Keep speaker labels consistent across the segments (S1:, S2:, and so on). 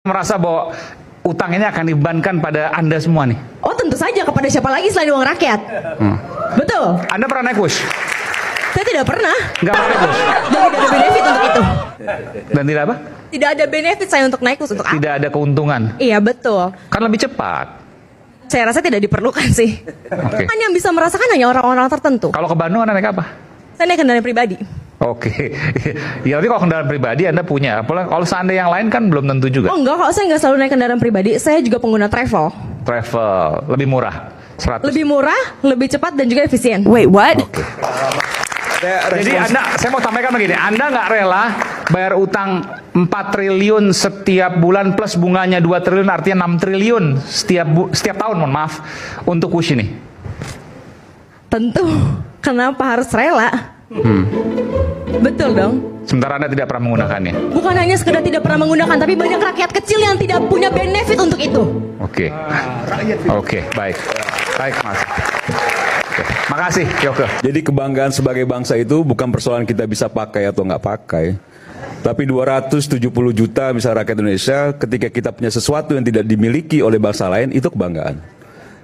S1: merasa bahwa utang ini akan dibebankan pada Anda semua nih?
S2: Oh tentu saja, kepada siapa lagi selain uang rakyat. Betul.
S1: Anda pernah naik bus?
S2: Saya tidak pernah.
S1: Nggak pernah naik bus?
S2: Dan tidak ada benefit untuk itu.
S1: Dan tidak apa?
S2: Tidak ada benefit saya untuk naik bus, untuk apa?
S1: Tidak ada keuntungan?
S2: Iya betul.
S1: Kan lebih cepat.
S2: Saya rasa tidak diperlukan sih.
S1: Oke.
S2: Kan yang bisa merasakan hanya orang-orang tertentu.
S1: Kalau ke Bandung Anda naik apa?
S2: Saya naik kendaraan pribadi.
S1: Oke. Ya tapi kalau kendaraan pribadi Anda punya. Kalau seandainya yang lain kan belum tentu juga.
S2: Oh enggak, kok saya nggak selalu naik kendaraan pribadi. Saya juga pengguna travel.
S1: Travel lebih murah. 100.
S2: Lebih murah, lebih cepat dan juga efisien.
S3: Wait, what?
S1: Oke. Jadi saya mau sampaikan begini, Anda nggak rela bayar utang 4 triliun setiap bulan plus bunganya 2 triliun, artinya 6 triliun setiap tahun, mohon maaf, untuk Wush ini?
S2: Tentu. Kenapa harus rela? Betul dong.
S1: Sementara Anda tidak pernah menggunakannya.
S2: Bukan hanya sekedar tidak pernah menggunakan, tapi banyak rakyat kecil yang tidak punya benefit untuk itu.
S1: Oke. Oke, baik. Baik, Mas. Oke. Makasih, Yoke.
S4: Jadi kebanggaan sebagai bangsa itu bukan persoalan kita bisa pakai atau nggak pakai. Tapi 270 juta misalnya rakyat Indonesia, ketika kita punya sesuatu yang tidak dimiliki oleh bangsa lain, itu kebanggaan.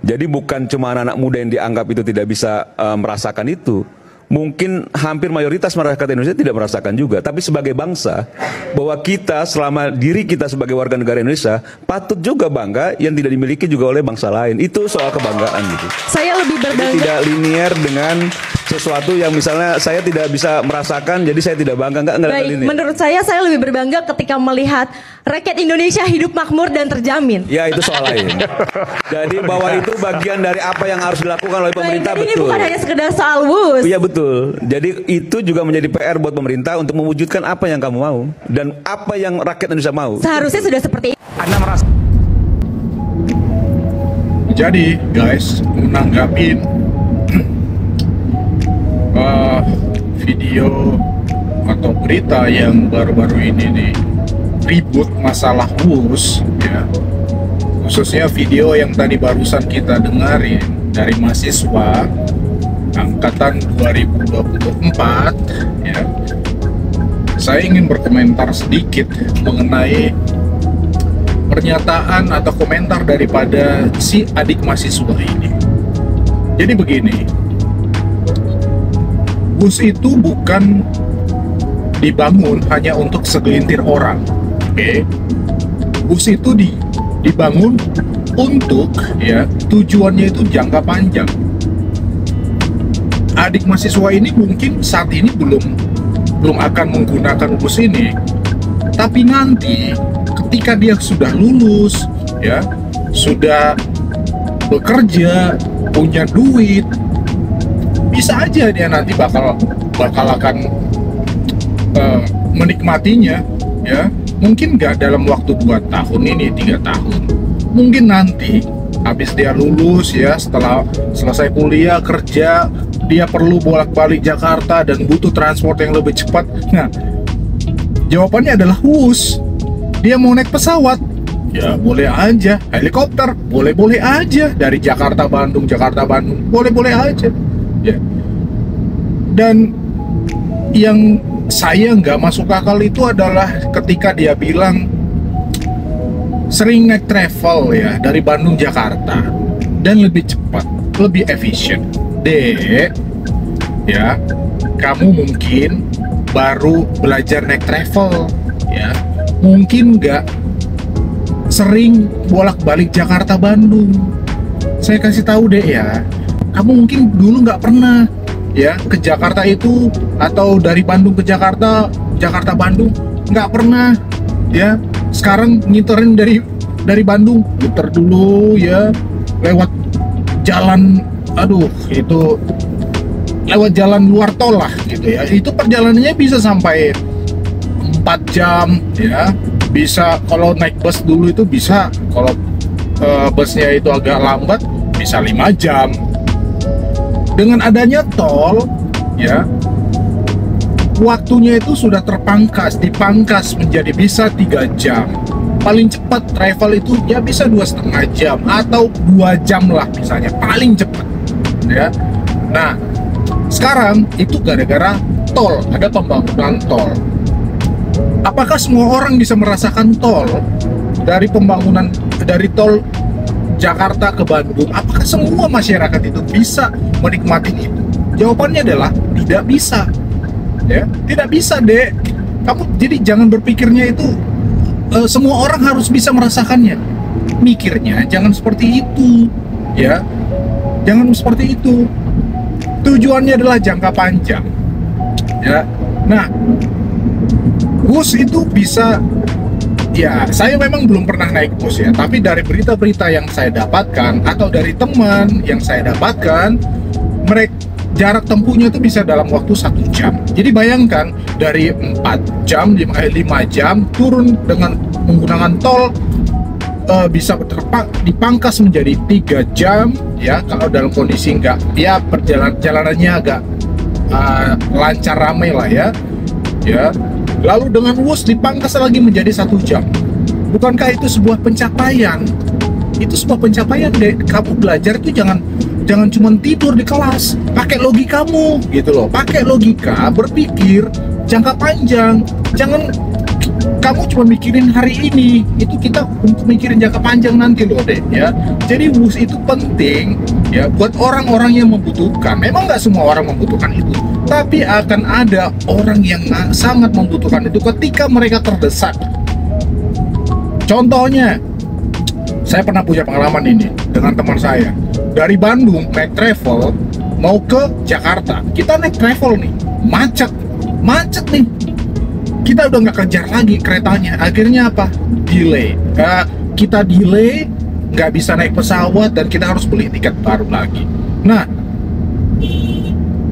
S4: Jadi bukan cuma anak-anak muda yang dianggap itu tidak bisa merasakan itu. Mungkin hampir mayoritas masyarakat Indonesia tidak merasakan juga. Tapi sebagai bangsa, bahwa kita selama diri kita sebagai warga negara Indonesia patut juga bangga yang tidak dimiliki juga oleh bangsa lain. Itu soal kebanggaan gitu.
S2: Saya lebih
S4: Jadi
S2: berbangga.
S4: tidak linear dengan sesuatu yang misalnya saya tidak bisa merasakan, jadi saya tidak bangga. Enggak
S2: Baik,
S4: linear.
S2: menurut saya lebih berbangga ketika melihat rakyat Indonesia hidup makmur dan terjamin.
S4: Ya itu soal lain. Jadi bahwa itu bagian dari apa yang harus dilakukan oleh
S2: Baik,
S4: pemerintah,
S2: jadi ini
S4: betul.
S2: bukan hanya sekedar soal WUS.
S4: Iya betul. Jadi itu juga menjadi PR buat pemerintah untuk mewujudkan apa yang kamu mau dan apa yang rakyat Indonesia mau.
S2: Seharusnya sudah seperti itu.
S1: Anda merasa
S5: Jadi guys, menanggapin video atau berita yang baru-baru ini nih, ribut masalah WUS ya, khususnya video yang tadi barusan kita dengarin dari mahasiswa angkatan 2024 ya. Saya ingin berkomentar sedikit mengenai pernyataan atau komentar daripada si adik mahasiswa ini. Jadi begini, WUS itu bukan dibangun hanya untuk segelintir orang, oke? WUS itu dibangun untuk ya, tujuannya itu jangka panjang. Adik mahasiswa ini mungkin saat ini belum akan menggunakan WUS ini, tapi nanti ketika dia sudah lulus ya, sudah bekerja, punya duit, bisa aja dia nanti bakal akan menikmatinya ya. Mungkin nggak dalam waktu 2 tahun ini, 3 tahun, mungkin nanti habis dia lulus ya, setelah selesai kuliah, kerja, dia perlu bolak-balik Jakarta dan butuh transport yang lebih cepat. Nah, jawabannya adalah WUS. Dia mau naik pesawat, ya boleh aja. Helikopter, boleh-boleh aja. Dari Jakarta Bandung, boleh-boleh aja ya. Dan yang saya nggak masuk akal itu adalah ketika dia bilang sering naik travel ya dari Bandung Jakarta dan lebih cepat, lebih efisien. Dek, ya, kamu mungkin baru belajar naik travel ya, mungkin nggak sering bolak-balik Jakarta Bandung. Saya kasih tahu deh ya, kamu mungkin dulu nggak pernah ya ke Jakarta itu, atau dari Bandung ke Jakarta, Jakarta Bandung nggak pernah ya. Sekarang ngiterin dari Bandung, putar dulu ya lewat jalan, aduh itu lewat jalan luar tol lah gitu ya. Itu perjalanannya bisa sampai 4 jam ya. Bisa kalau naik bus dulu itu bisa, kalau busnya itu agak lambat bisa 5 jam. Dengan adanya tol ya, waktunya itu sudah dipangkas menjadi bisa 3 jam. Paling cepat travel itu ya bisa 2,5 jam atau 2 jam lah misalnya, paling cepat ya. Nah, sekarang itu gara-gara tol, ada pembangunan tol. Apakah semua orang bisa merasakan tol? dari pembangunan dari tol Jakarta ke Bandung, apakah semua masyarakat itu bisa menikmati itu? Jawabannya adalah tidak bisa. Ya, tidak bisa, Dek. Kamu jadi jangan berpikirnya itu semua orang harus bisa merasakannya. Mikirnya jangan seperti itu, ya. Jangan seperti itu. Tujuannya adalah jangka panjang. Ya. Nah, bus itu bisa, ya, saya memang belum pernah naik bus ya, tapi dari berita-berita yang saya dapatkan atau dari teman yang saya dapatkan, mereka jarak tempuhnya itu bisa dalam waktu 1 jam. Jadi bayangkan dari 4 jam, 5 jam turun dengan menggunakan tol bisa dipangkas menjadi 3 jam ya, kalau dalam kondisi enggak ya jalanannya agak lancar, ramai lah ya. Lalu dengan WUS dipangkas lagi menjadi 1 jam. Bukankah itu sebuah pencapaian? Itu sebuah pencapaian, deh. Kamu belajar itu jangan cuma tidur di kelas. Pakai logikamu gitu loh. Pakai logika, berpikir jangka panjang. Jangan kamu cuma mikirin hari ini. Itu kita untuk mikirin jangka panjang nanti loh, deh ya. Jadi WUS itu penting ya buat orang-orang yang membutuhkan. Memang nggak semua orang membutuhkan itu, tapi akan ada orang yang sangat membutuhkan itu ketika mereka terdesak. Contohnya, saya pernah punya pengalaman ini dengan teman saya. Dari Bandung naik travel mau ke Jakarta. Kita naik travel nih, macet nih. Kita udah nggak kejar lagi keretanya. Akhirnya apa? Delay. Kita delay, nggak bisa naik pesawat dan kita harus beli tiket baru lagi. Nah,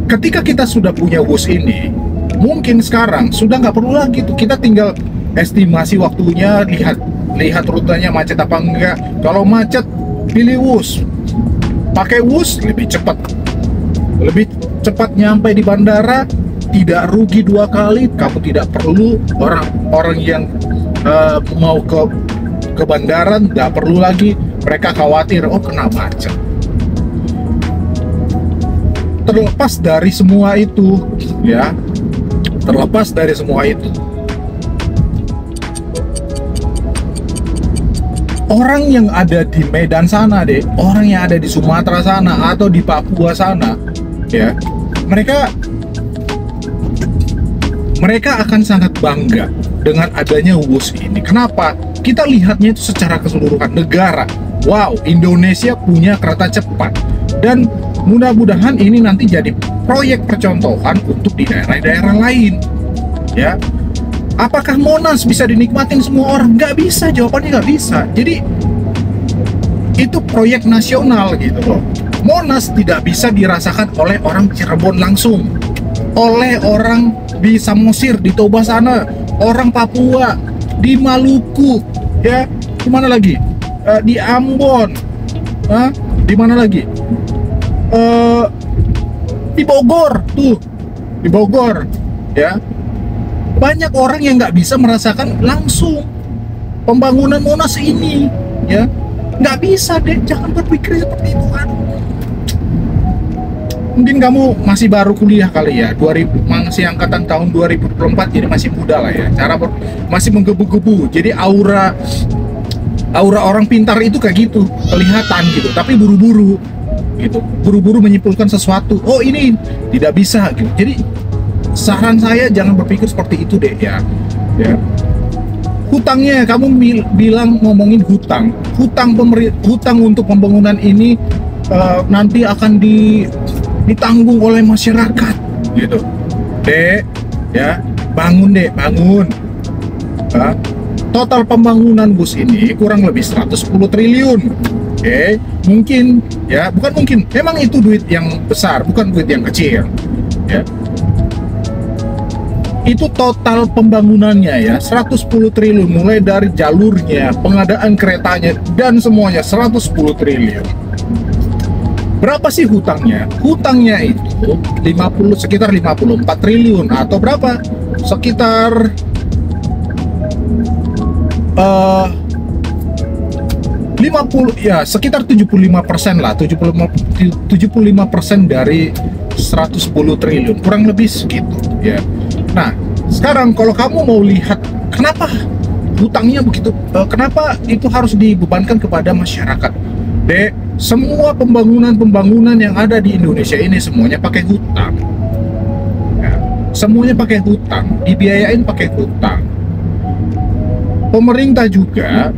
S5: ketika kita sudah punya WUS ini, mungkin sekarang sudah nggak perlu lagi tuh. Kita tinggal estimasi waktunya, lihat rutenya macet apa enggak. Kalau macet, pilih WUS. Pakai WUS lebih cepat nyampe di bandara, tidak rugi 2 kali. Kamu tidak perlu orang yang mau ke bandara, nggak perlu lagi mereka khawatir kena macet. Terlepas dari semua itu, ya, orang yang ada di Medan sana, deh, orang yang ada di Sumatera sana atau di Papua sana, ya, mereka akan sangat bangga dengan adanya WUS ini. Kenapa? Kita lihatnya itu secara keseluruhan negara. Wow, Indonesia punya kereta cepat, dan mudah-mudahan ini nanti jadi proyek percontohan untuk di daerah-daerah lain. Ya, apakah Monas bisa dinikmatin semua orang? Nggak bisa, jawabannya nggak bisa. Jadi itu proyek nasional gitu loh. Monas tidak bisa dirasakan oleh orang Cirebon langsung, oleh orang di Samosir, di Toba sana, orang Papua, di Maluku, ya, di mana lagi? Di Ambon, di mana lagi? Di Bogor tuh, di Bogor, ya. Banyak orang yang nggak bisa merasakan langsung pembangunan Monas ini, ya. Nggak bisa, deh. Jangan berpikir seperti itu, kan. Mungkin kamu masih baru kuliah kali ya, masih angkatan tahun 2024, jadi masih muda lah ya. Masih menggebu-gebu. Jadi aura orang pintar itu kayak gitu, kelihatan gitu, tapi buru-buru gitu. Buru-buru menyimpulkan sesuatu. Oh, ini tidak bisa gitu. Jadi saran saya jangan berpikir seperti itu, deh ya. Hutangnya, kamu bilang ngomongin hutang untuk pembangunan ini nanti akan ditanggung oleh masyarakat gitu. Dek, ya, bangun. Total pembangunan bus ini kurang lebih 110 triliun. Oke, mungkin ya, bukan mungkin, memang itu duit yang besar, bukan duit yang kecil. Ya. Itu total pembangunannya ya, 110 triliun, mulai dari jalurnya, pengadaan keretanya, dan semuanya 110 triliun. Berapa sih hutangnya? Hutangnya itu sekitar 54 triliun atau berapa? Sekitar sekitar 75% lah, 75% dari 110 triliun, kurang lebih segitu ya. Nah, sekarang kalau kamu mau lihat kenapa hutangnya begitu, kenapa itu harus dibebankan kepada masyarakat? Dek, semua pembangunan yang ada di Indonesia ini semuanya pakai hutang. Ya, semuanya pakai hutang, dibiayain pakai hutang. Pemerintah juga,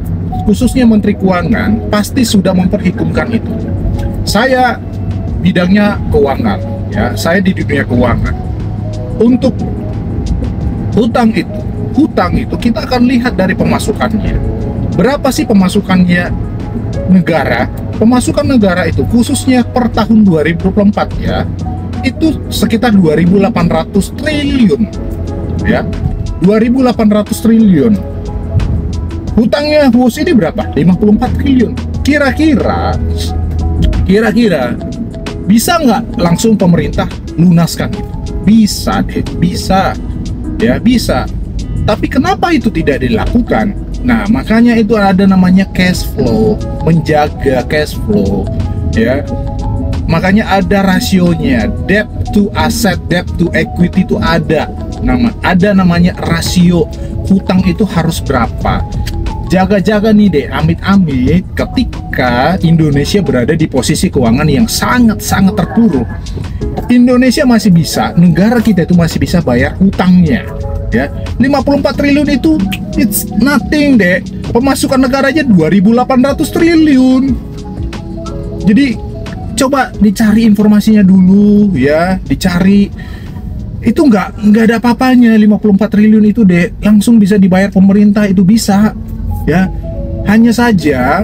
S5: khususnya Menteri Keuangan, pasti sudah memperhitungkan itu. Saya bidangnya keuangan, ya, saya di dunia keuangan. Untuk hutang itu kita akan lihat dari pemasukannya. Berapa sih pemasukannya negara? Pemasukan negara itu khususnya per tahun 2024 ya, itu sekitar 2.800 triliun. Ya, 2.800 triliun. Hutangnya WUS ini berapa? 54 triliun. Kira-kira bisa nggak langsung pemerintah lunaskan itu? Bisa deh, bisa. Ya, bisa. Tapi kenapa itu tidak dilakukan? Nah, makanya itu ada namanya cash flow, menjaga cash flow, ya. Makanya ada rasionya, debt to asset, debt to equity itu ada namanya rasio hutang itu harus berapa. Jaga-jaga nih deh, amit-amit ketika Indonesia berada di posisi keuangan yang sangat-sangat terpuruk, Indonesia masih bisa, negara kita itu masih bisa bayar hutangnya. Ya, 54 triliun itu it's nothing deh. Pemasukan negaranya 2.800 triliun. Jadi coba dicari informasinya dulu ya, dicari. Itu nggak ada apa-apanya. 54 triliun itu deh langsung bisa dibayar pemerintah, itu bisa. Ya, hanya saja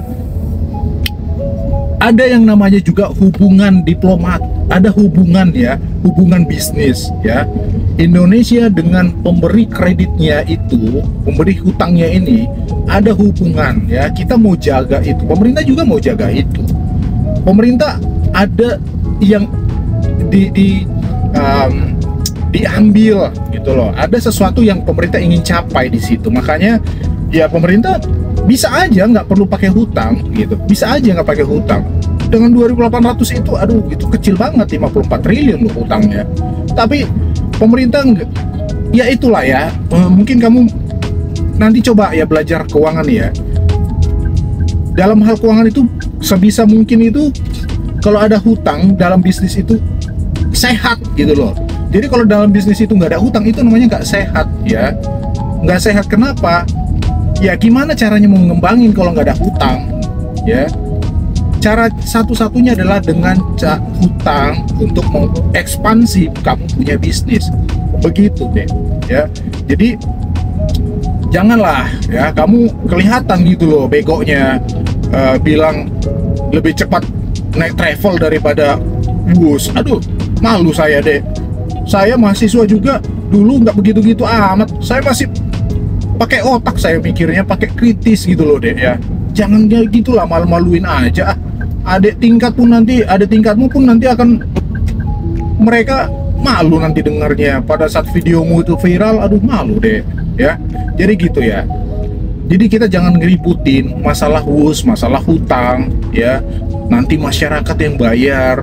S5: ada yang namanya juga hubungan diplomat, ada hubungan ya, hubungan bisnis ya. Indonesia dengan pemberi kreditnya itu, pemberi hutangnya ini ada hubungan ya. Kita mau jaga itu, pemerintah juga mau jaga itu. Pemerintah ada yang diambil gitu loh. Ada sesuatu yang pemerintah ingin capai di situ. Makanya ya pemerintah bisa aja nggak perlu pakai hutang gitu. Bisa aja nggak pakai hutang. Dengan 2.800 itu, aduh, itu kecil banget, 54 triliun loh hutangnya. Tapi pemerintah ya itulah ya, mungkin kamu nanti coba ya belajar keuangan ya. Dalam hal keuangan itu sebisa mungkin itu kalau ada hutang dalam bisnis itu sehat gitu loh. Jadi kalau dalam bisnis itu nggak ada hutang, itu namanya nggak sehat ya. Nggak sehat kenapa? Ya gimana caranya mau ngembangin kalau nggak ada hutang ya? Cara satu-satunya adalah dengan hutang untuk mengekspansi kamu punya bisnis. Begitu deh ya. Jadi janganlah ya kamu kelihatan gitu loh begonya, bilang lebih cepat naik travel daripada bus. Aduh, malu saya deh. Saya mahasiswa juga dulu nggak begitu-gitu amat. Saya masih pakai otak, saya mikirnya pakai kritis gitu loh deh ya. Jangan kayak gitulah, malu-maluin aja. Adik tingkatmu pun nanti akan, mereka malu nanti dengarnya pada saat videomu itu viral. Aduh, malu deh ya. Jadi gitu ya. Jadi kita jangan ngeributin masalah WUS, masalah hutang ya. Nanti masyarakat yang bayar.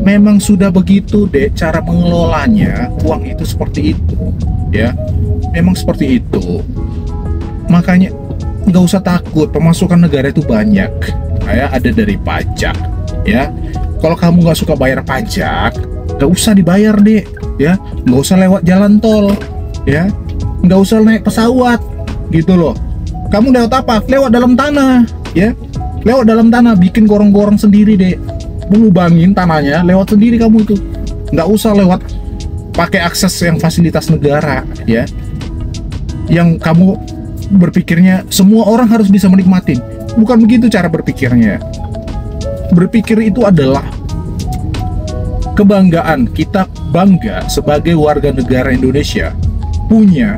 S5: Memang sudah begitu deh cara mengelolanya. Uang itu seperti itu ya. Memang seperti itu. Makanya nggak usah takut, pemasukan negara itu banyak ya, ada dari pajak ya. Kalau kamu nggak suka bayar pajak, nggak usah dibayar deh ya. Nggak usah lewat jalan tol ya, nggak usah naik pesawat gitu loh. Kamu lewat apa? Lewat dalam tanah ya. Lewat dalam tanah, bikin gorong-gorong sendiri deh, melubangin tanahnya, lewat sendiri kamu itu. Nggak usah lewat pakai akses yang fasilitas negara ya, yang kamu berpikirnya semua orang harus bisa menikmati. Bukan begitu cara berpikirnya. Berpikir itu adalah kebanggaan. Kita bangga sebagai warga negara Indonesia punya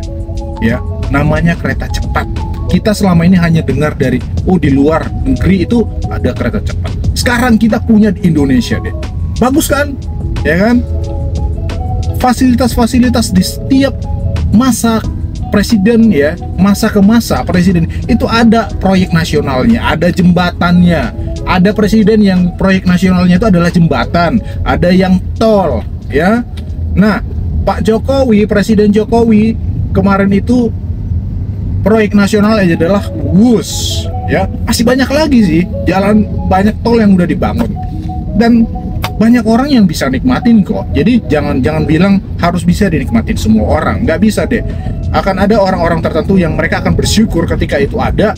S5: ya namanya kereta cepat. Kita selama ini hanya dengar dari di luar negeri itu ada kereta cepat. Sekarang kita punya di Indonesia deh. Bagus kan? Ya kan? Fasilitas-fasilitas di setiap masa presiden ya, masa ke masa presiden itu ada proyek nasionalnya, ada jembatannya. Ada presiden yang proyek nasionalnya itu adalah jembatan, ada yang tol ya. Nah, Pak Jokowi, Presiden Jokowi kemarin itu proyek nasional aja adalah WUS, ya. Masih banyak lagi sih jalan, banyak tol yang udah dibangun dan banyak orang yang bisa nikmatin kok. Jadi jangan bilang harus bisa dinikmatin semua orang, nggak bisa deh. Akan ada orang-orang tertentu yang mereka akan bersyukur ketika itu ada.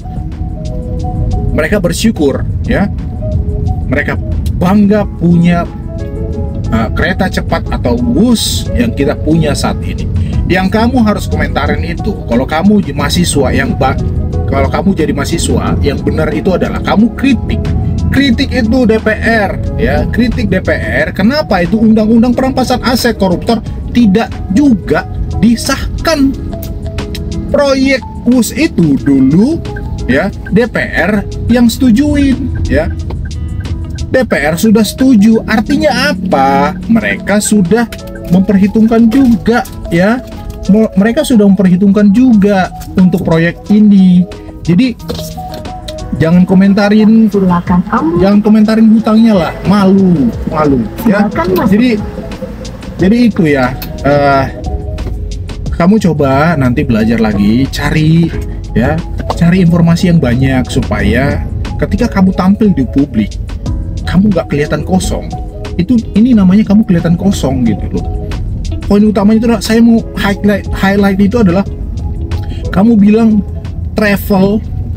S5: Mereka bersyukur, ya. Mereka bangga punya kereta cepat atau WUS yang kita punya saat ini. Yang kamu harus komentarin itu, kalau kamu jadi mahasiswa yang benar itu adalah kamu kritik itu DPR, ya, kritik DPR. Kenapa itu undang-undang perampasan aset koruptor tidak juga disahkan? Proyek WUS itu dulu, ya, DPR yang setujuin, ya. DPR sudah setuju, artinya apa? Mereka sudah memperhitungkan juga, ya. Mereka sudah memperhitungkan juga untuk proyek ini. Jadi jangan komentarin hutangnya lah, malu, ya. Jadi itu ya. Kamu coba nanti belajar lagi, cari informasi yang banyak supaya ketika kamu tampil di publik, kamu nggak kelihatan kosong. Ini namanya kamu kelihatan kosong gitu loh. Poin utamanya itu adalah, saya mau highlight itu adalah kamu bilang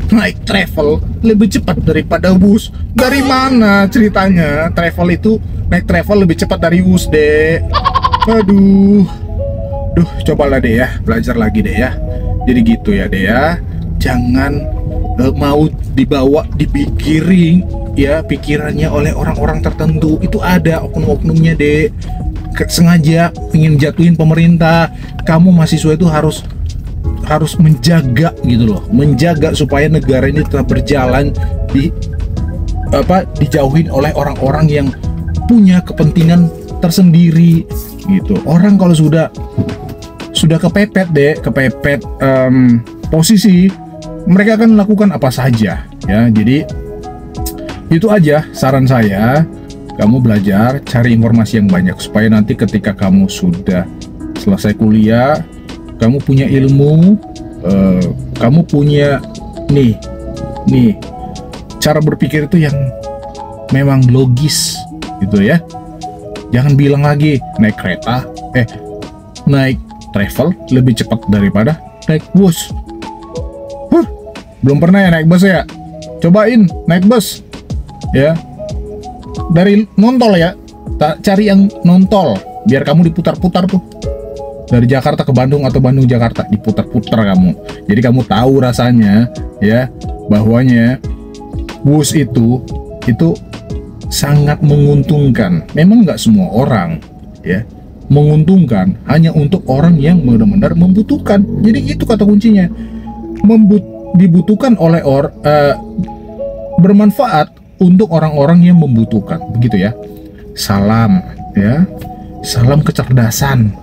S5: naik travel lebih cepat daripada WUS. Dari mana ceritanya? Naik travel lebih cepat dari WUS, Dek. Cobalah deh ya, belajar lagi deh ya. Jadi gitu ya, Dek ya. Jangan mau dipikirin, ya, pikirannya oleh orang-orang tertentu. Itu ada oknum-oknumnya, Dek, sengaja ingin jatuhin pemerintah. Kamu mahasiswa itu harus menjaga gitu loh, menjaga supaya negara ini tetap berjalan, dijauhin oleh orang-orang yang punya kepentingan tersendiri gitu. Orang kalau sudah kepepet posisi, mereka akan melakukan apa saja, ya. Jadi itu aja saran saya. Kamu belajar, cari informasi yang banyak supaya nanti ketika kamu sudah selesai kuliah, kamu punya ilmu, kamu punya nih cara berpikir itu yang memang logis gitu ya. Jangan bilang lagi naik travel lebih cepat daripada naik bus. Belum pernah ya naik bus ya? Cobain naik bus ya, dari nontol ya, cari yang nontol biar kamu diputar-putar tuh, dari Jakarta ke Bandung atau Bandung Jakarta, diputar-putar kamu. Jadi kamu tahu rasanya ya, bahwanya bus itu sangat menguntungkan. Memang nggak semua orang ya menguntungkan, hanya untuk orang yang benar-benar membutuhkan. Jadi itu kata kuncinya, dibutuhkan oleh bermanfaat untuk orang-orang yang membutuhkan, begitu ya. Salam ya, salam kecerdasan.